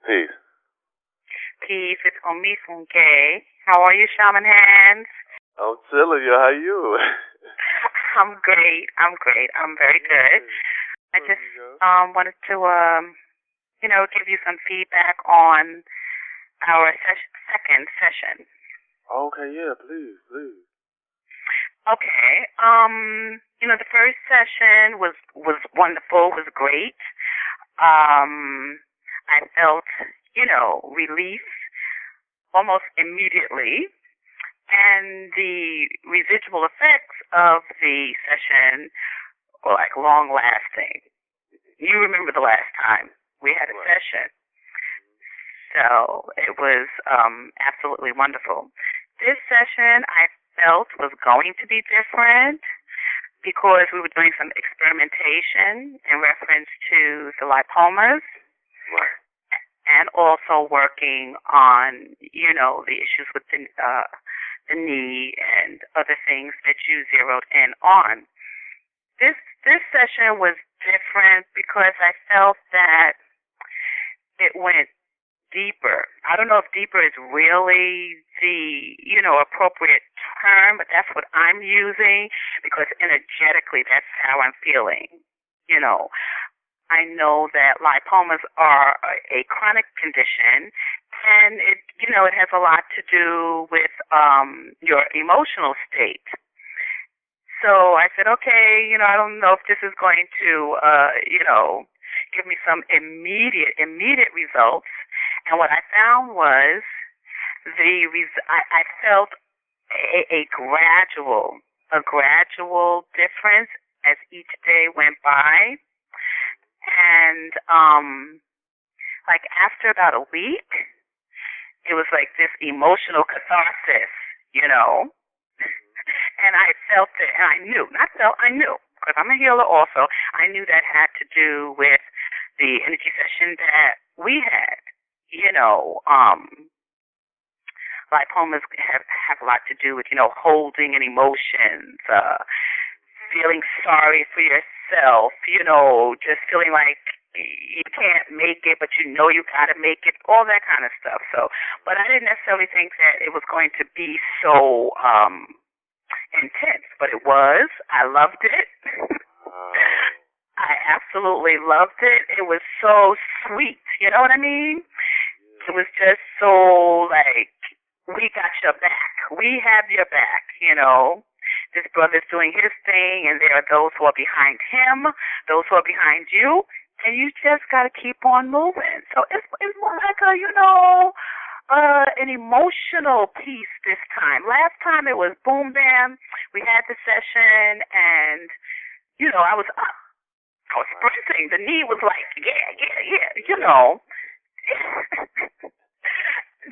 Peace. Peace. It's Omifunke. How are you, Shaman Hands? I'm chilling, yo. How you? I'm great. I'm very good. I just wanted to give you some feedback on our second session. Okay, yeah, please. Okay. The first session was wonderful, was great. I felt, relief almost immediately. And the residual effects of the session were like long lasting. You remember the last time we had a session. So it was absolutely wonderful. This session I felt was going to be different because we were doing some experimentation in reference to the lipomas. Right. And also working on, the issues with the knee and other things that you zeroed in on. This session was different because I felt that it went deeper. I don't know if deeper is really the, appropriate term, but that's what I'm using because energetically that's how I'm feeling. I know that lipomas are a chronic condition, and it has a lot to do with your emotional state. So I said, okay, I don't know if this is going to, give me some immediate results. And what I found was I felt a gradual difference as each day went by. And after about a week, it was like this emotional catharsis, and I felt it, and I knew, because I'm a healer also. I knew that had to do with the energy session that we had. Lipomas have a lot to do with, holding in emotions, feeling sorry for yourself, just feeling like you can't make it, but you got to make it, all that kind of stuff. So, but I didn't necessarily think that it was going to be so intense, but it was. I loved it. I absolutely loved it. It was so sweet. You know what I mean? It was just so like, we got your back. We have your back, This brother's doing his thing, and there are those who are behind him, those who are behind you, and you just got to keep on moving. So it's more like an emotional piece this time. Last time it was boom, bam. We had the session, and, I was up. I was sprinting. The knee was like, yeah.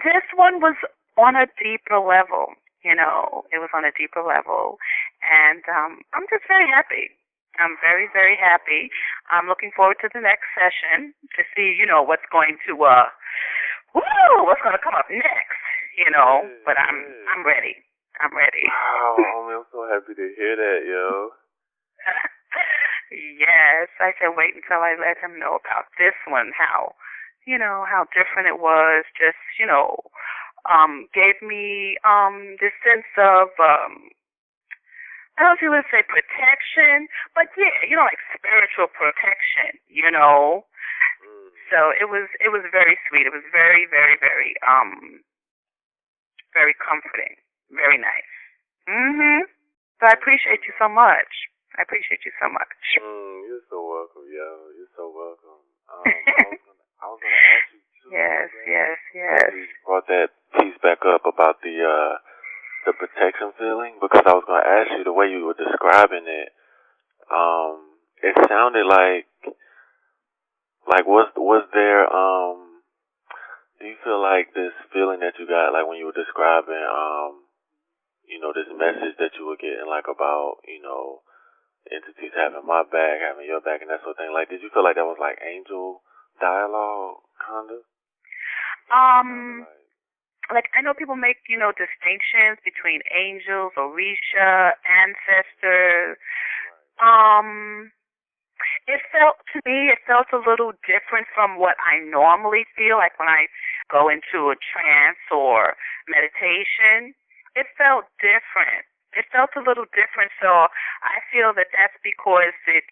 This one was on a deeper level. It was on a deeper level. And I'm just very happy. I'm very, very happy. I'm looking forward to the next session to see, what's going to, what's going to come up next, But I'm ready. Wow, I'm so happy to hear that, yo. Yes, I said wait until I let him know about this one, how different it was, just, gave me this sense of I don't know if you would say protection, but yeah, like spiritual protection, So it was very sweet. It was very, very, very very comforting. Very nice. So I appreciate you so much. You're so welcome, yo. You're so welcome. I was gonna ask you too. Yes. You brought that piece back up about the protection feeling, because I was gonna ask you the way you were describing it. It sounded like was there do you feel like this feeling that you got like when you were describing this message that you were getting like about entities having my back, having your back, and that sort of thing, like did you feel like that was like angel dialogue kind of? Like I know people make, distinctions between angels, Orisha, ancestors. It felt a little different from what I normally feel, like when I go into a trance or meditation. It felt different. It felt a little different, so I feel that that's because it's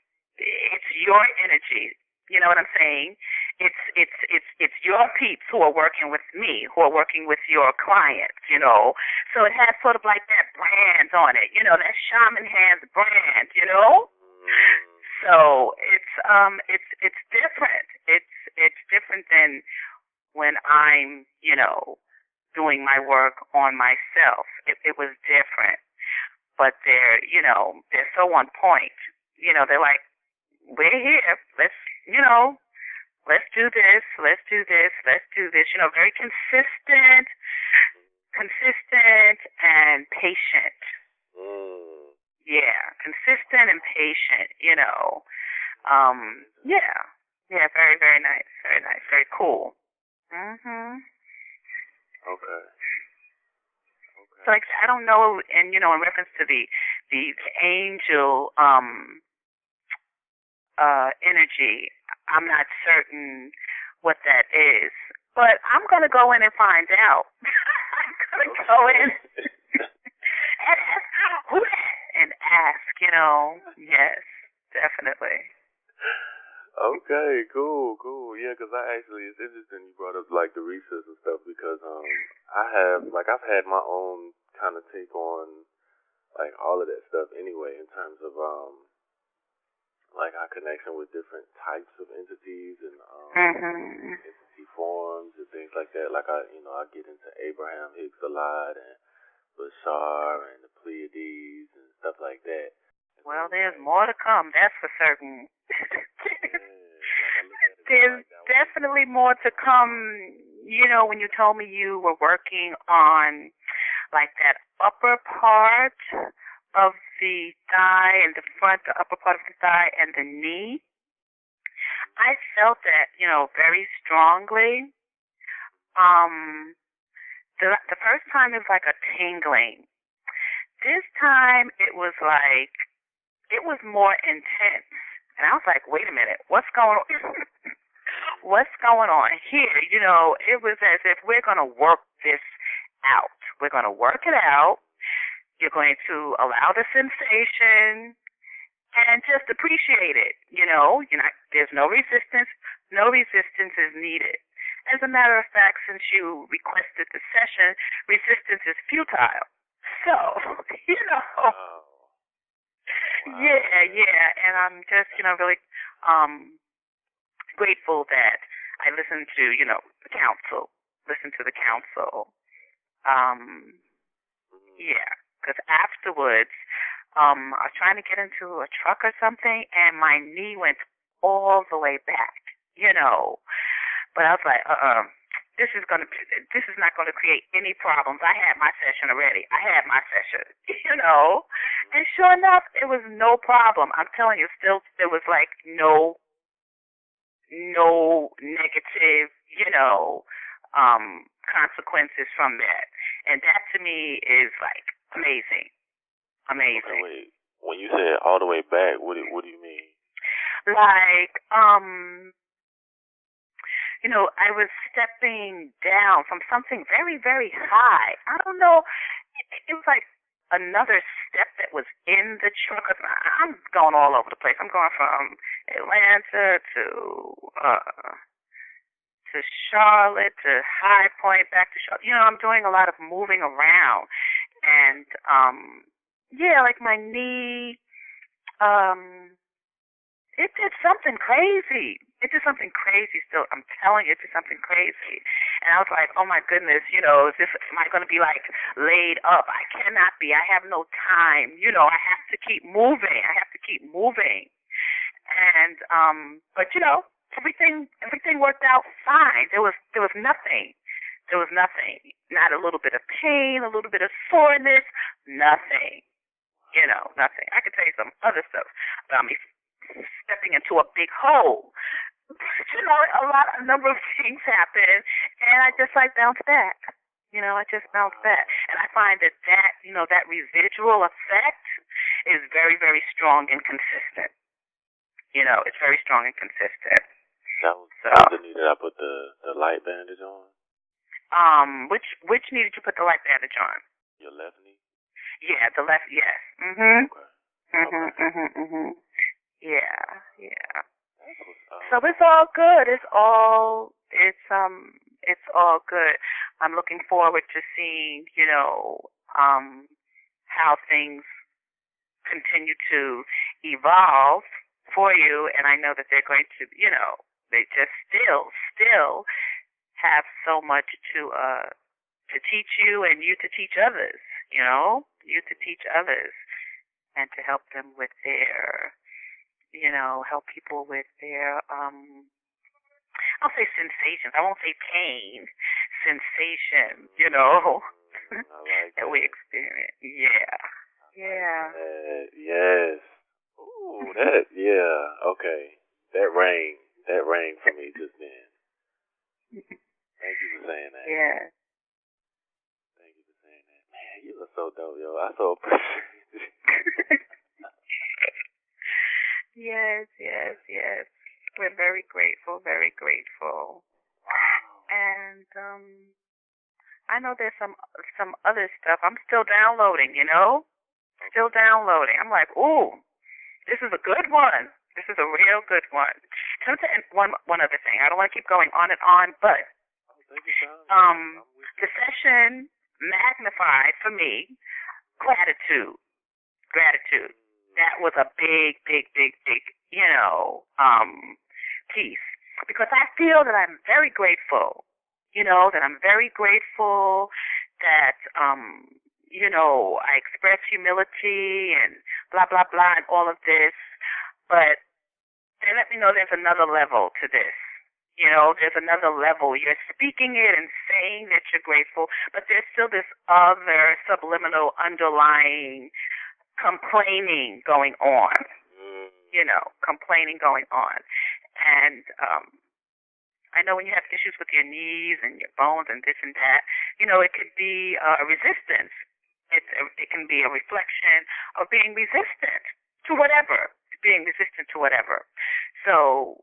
your energy. You know what I'm saying? It's your peeps who are working with me, who are working with your clients, you know. So it has sort of like that brand on it, you know, that Shaman Hands brand, you know? So it's different. It's different than when I'm, you know, doing my work on myself. It was different. But they're so on point. You know, they're like, we're here. Let's, you know, let's do this, let's do this, let's do this. You know, very consistent and patient. Yeah, consistent and patient, you know. Yeah. Yeah, very, very nice. Very nice. Very cool. Okay. So like I don't know, and you know, in reference to the angel energy, I'm not certain what that is. But I'm gonna go in and find out. I'm gonna go in and ask, you know. Yes, definitely. Okay, cool. Yeah, because it's interesting you brought up like the research and stuff because I've had my own kind of take on like all of that stuff anyway in terms of like our connection with different types of entities and entity forms and things like that. Like I get into Abraham Hicks a lot and Bashar and the Pleiades and stuff like that. Well, there's more to come, that's for certain. There's definitely more to come. You know, when you told me you were working on like that upper part of the thigh and the upper part of the thigh and the knee, I felt that, you know, very strongly. The first time it was like a tingling. This time it was more intense. And I was like, wait a minute, what's going on? What's going on here? You know, it was as if we're going to work this out. We're going to work it out. You're going to allow the sensation and just appreciate it. You know, there's no resistance. No resistance is needed. As a matter of fact, since you requested the session, resistance is futile. So, you know. Wow. Yeah, and I'm just, you know, really grateful that I listened to, you know, the council. Yeah, because afterwards, I was trying to get into a truck or something, and my knee went all the way back, you know. But I was like, this is not gonna create any problems. I had my session already. You know. And sure enough, it was no problem. I'm telling you, still there was like no negative, you know, consequences from that. And that to me is like amazing. Okay, wait. When you said all the way back, what do you mean? Like, you know, I was stepping down from something very, very high. I don't know. It was like another step that was in the truck. I'm going all over the place. I'm going from Atlanta to Charlotte to High Point, back to Charlotte. You know, I'm doing a lot of moving around. And, yeah, like my knee, it did something crazy. Still. I'm telling you, it did something crazy. And I was like, oh my goodness, you know, am I going to be like laid up? I cannot be. I have no time. You know, I have to keep moving. And, but you know, everything worked out fine. There was nothing. Not a little bit of pain, a little bit of soreness, nothing. You know, nothing. I could tell you some other stuff about me stepping into a big hole. You know, a number of things happen, and I just like bounced back. You know, I just bounced back. And I find that you know, that residual effect is very, very strong and consistent. It's very strong and consistent. That was the knee that I put the light bandage on. Which knee did you put the light bandage on? Your left knee. Yeah, the left. Yes. Mhm. Okay. Yeah. So it's all good. It's all good. I'm looking forward to seeing, how things continue to evolve for you, and I know that they're going to, they just still have so much to teach you and you to teach others, and to help them with their, help people with their, I'll say sensations. I won't say pain. Sensation, like that we experience. Yeah. Yes. Ooh, okay. That rang for me just then. Thank you for saying that. Yeah. Thank you for saying that. Man, you are so dope, yo. I so appreciate it. Yes. We're very grateful. And I know there's some other stuff. I'm still downloading, Still downloading. I'm like, ooh, this is a good one. This is a real good one. One other thing. I don't want to keep going on and on, but the session magnified for me gratitude. That was a big, piece. Because I feel that I'm very grateful, that I express humility and blah, blah, blah and all of this. But they let me know there's another level to this. There's another level. You're speaking it and saying that you're grateful, but there's still this other subliminal underlying complaining going on. Complaining going on. And I know when you have issues with your knees and your bones and this and that, it could be a resistance. It can be a reflection of being resistant to whatever. So,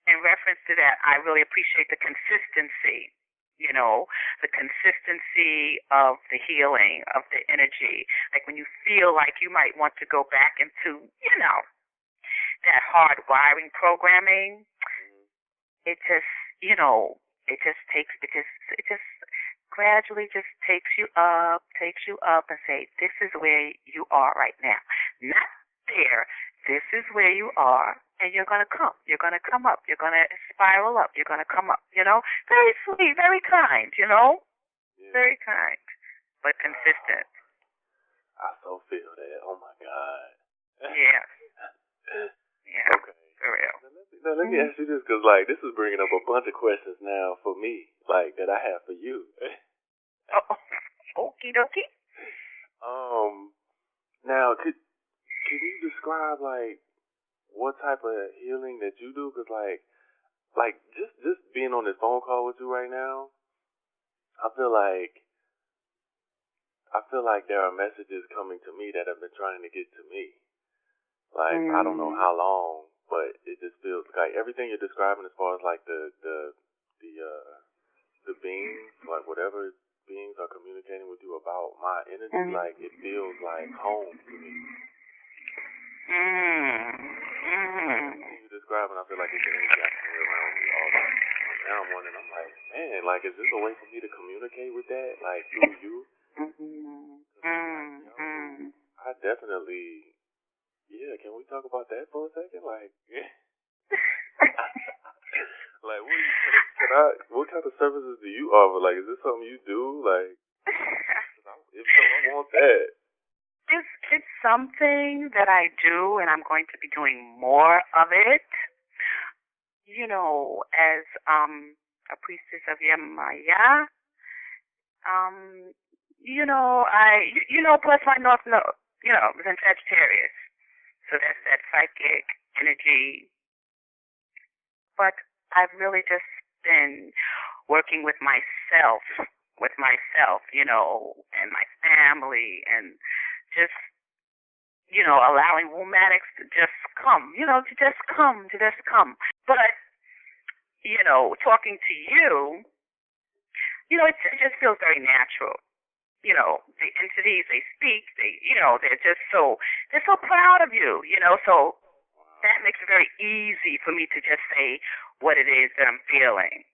in reference to that, I really appreciate the consistency. The consistency of the healing, of the energy. Like when you feel like you might want to go back into, that hard wiring programming, it just takes, because it just gradually just takes you up and say, this is where you are right now. Not there. This is where you are, and you're going to come. You're going to come up. You're going to spiral up. You're going to come up, Very sweet, very kind, Yeah. Very kind, but consistent. I so feel that. Oh, my God. Yeah. Okay. For real. Now, let me ask you this, because, this is bringing up a bunch of questions now for me, that I have for you. Okie dokie. Now, can you describe, what type of healing that you do? Because, just being on this phone call with you right now, I feel like there are messages coming to me that have been trying to get to me. I don't know how long, but it just feels like everything you're describing as far as the beings, whatever beings are communicating with you about my energy, it feels like home to me. Everything you're describing, I feel like it's an energy I carry around with me all the time. Now I'm wondering, I'm like, man, is this a way for me to communicate with that, through you? I definitely. Yeah, can we talk about that for a second? What kind of services do you offer? Is this something you do? If so, I want that. It's something that I do, and I'm going to be doing more of it. As a priestess of Yemaya. Plus my North Node, was in Sagittarius. So that's that psychic energy. But I've really just been working with myself, and my family, and just, allowing wombatics to just come, to just come. But, talking to you, it just feels very natural. The entities, they speak, they're so proud of you, so that makes it very easy for me to just say what it is that I'm feeling,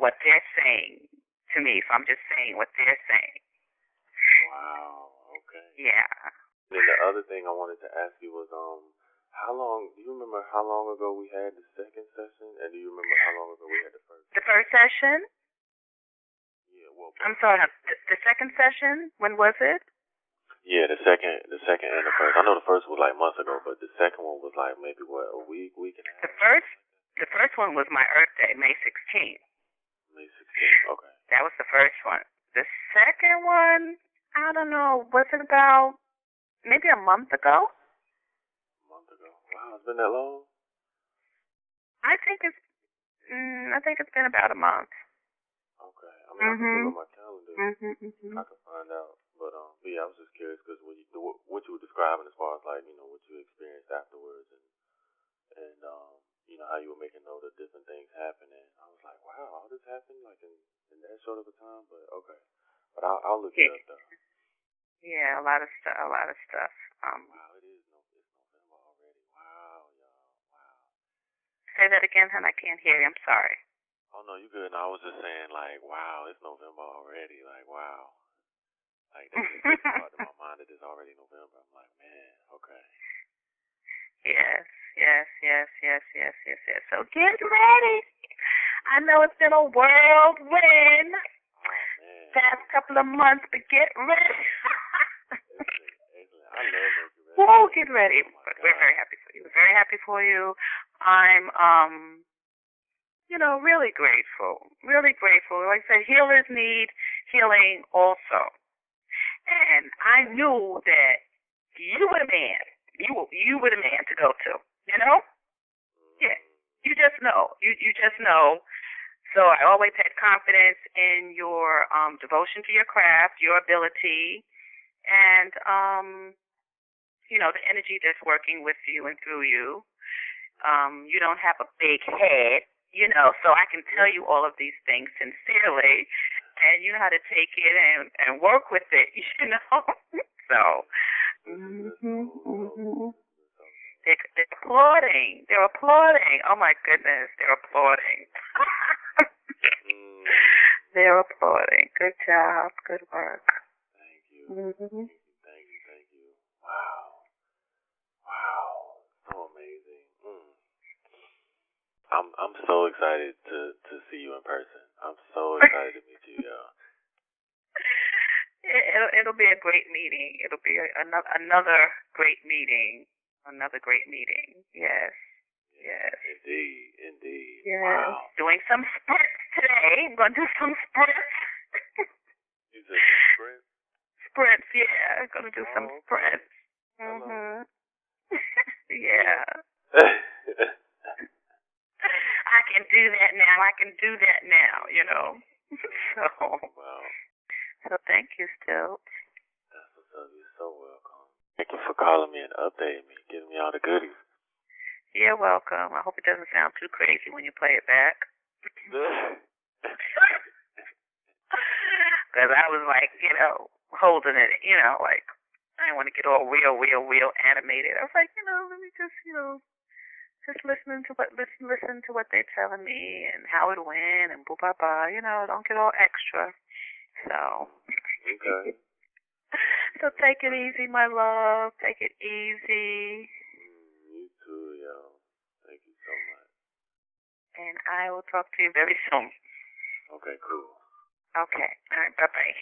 what they're saying to me. So I'm just saying what they're saying. Wow, okay. Yeah. And the other thing I wanted to ask you was, do you remember how long ago we had the second session? And do you remember how long ago we had the first? The first session? Yeah, well. I'm sorry, the second session, when was it? Yeah, the second and the first. I know the first was like months ago, but the second one was like maybe a week and a half? The first one was my Earth Day, May 16th. May 16th, okay. That was the first one. The second one, I don't know, was it about maybe a month ago? A month ago. Wow, it's been that long? I think it's been about a month. Okay. I mean, I can pull up my calendar. I can find out. But yeah, I was just curious because what you were describing as far as like, what you experienced afterwards and how you were making note of different things happening. I was like, wow, all this happened like in that short of a time. But okay. But I'll look it up though. Yeah, a lot of stuff. Wow, it's November already. Wow, y'all. Wow. Say that again, hon. I can't hear you. I'm sorry. Oh no, you good. No, I was just saying like, wow, it's November already. Like, wow. Like that just part in my mind that it's already November. I'm like, man, okay. Yes. So get ready. I know it's been a whirlwind past couple of months, but get ready. Excellent. I love it. Whoa, get ready. But we're very happy for you. We're very happy for you. I'm really grateful. Really grateful. Like I said, healers need healing also. And I knew that you were the man. You were the man to go to. Yeah. You just know. You just know. So I always had confidence in your devotion to your craft, your ability, and the energy that's working with you and through you. You don't have a big head, so I can tell you all of these things sincerely, and you know how to take it and work with it, So, They're applauding. They're applauding. Oh my goodness, they're applauding. They're applauding. Good job. Good work. Thank you. Thank you. Wow. So amazing. I'm so excited to see you in person. I'm so excited to meet you, y'all. It'll be a great meeting. It'll be another great meeting. Another great meeting. Yes. Indeed. Yes. Wow. Doing some sprints today. I'm going to do some sprints. You said some sprints? Sprints, yeah. I'm going to do some sprints. Yeah. I can do that now. So. Wow. So thank you, Stilts. That's what's up. You're so welcome. Thank you for calling me and updating me, giving me all the goodies. You're welcome. I hope it doesn't sound too crazy when you play it back. Because I was like, holding it, like, I didn't want to get all real animated. I was like, let me just, just listen to what they're telling me and how it went and boo ba ba. Don't get all extra. So. Okay. So take it easy, my love. Take it easy. You too, yo. Thank you so much. And I will talk to you very soon. Okay, cool. Okay. All right. Bye-bye.